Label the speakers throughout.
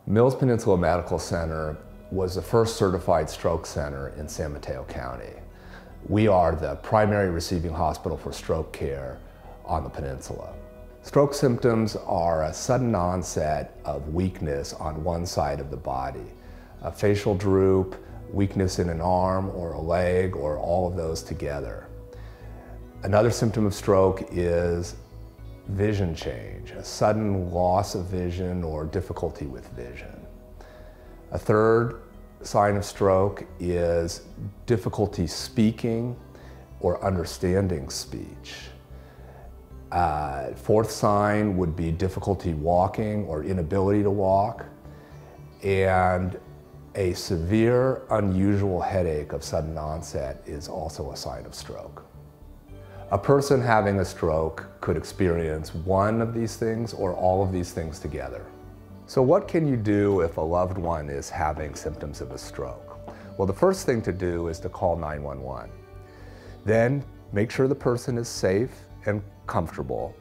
Speaker 1: Mills-Peninsula Medical Center was the first certified stroke center in San Mateo County. We are the primary receiving hospital for stroke care on the peninsula. Stroke symptoms are a sudden onset of weakness on one side of the body. A facial droop, weakness in an arm or a leg, or all of those together. Another symptom of stroke is vision change, a sudden loss of vision or difficulty with vision. A third sign of stroke is difficulty speaking or understanding speech. Fourth sign would be difficulty walking or inability to walk, and a severe, unusual headache of sudden onset is also a sign of stroke. A person having a stroke could experience one of these things or all of these things together. So what can you do if a loved one is having symptoms of a stroke? Well, the first thing to do is to call 911. Then make sure the person is safe and comfortable.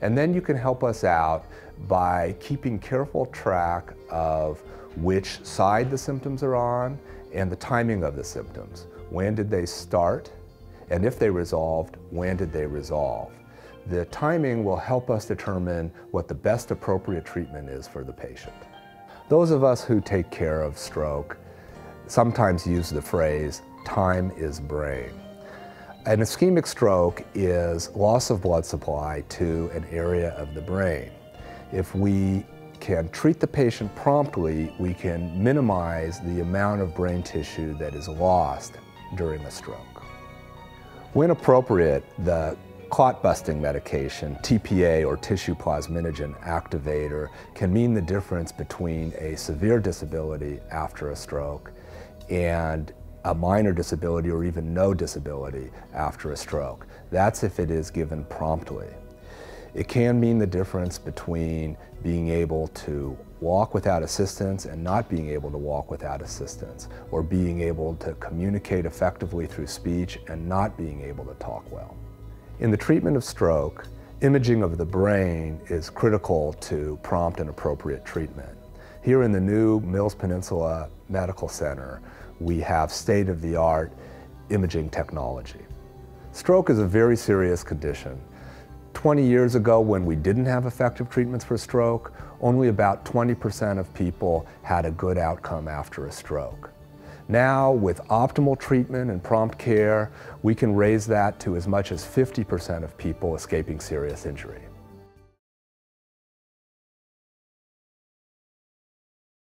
Speaker 1: And then you can help us out by keeping careful track of which side the symptoms are on and the timing of the symptoms. When did they start? And if they resolved, when did they resolve? The timing will help us determine what the best appropriate treatment is for the patient. Those of us who take care of stroke sometimes use the phrase, time is brain. An ischemic stroke is loss of blood supply to an area of the brain. If we can treat the patient promptly, we can minimize the amount of brain tissue that is lost during a stroke. When appropriate, the clot-busting medication, TPA or tissue plasminogen activator, can mean the difference between a severe disability after a stroke and a minor disability or even no disability after a stroke. That's if it is given promptly. It can mean the difference between being able to walk without assistance and not being able to walk without assistance, or being able to communicate effectively through speech and not being able to talk well. In the treatment of stroke, imaging of the brain is critical to prompt and appropriate treatment. Here in the new Mills-Peninsula Medical Center, we have state-of-the-art imaging technology. Stroke is a very serious condition. 20 years ago, when we didn't have effective treatments for stroke, only about 20% of people had a good outcome after a stroke. Now, with optimal treatment and prompt care, we can raise that to as much as 50% of people escaping serious injury.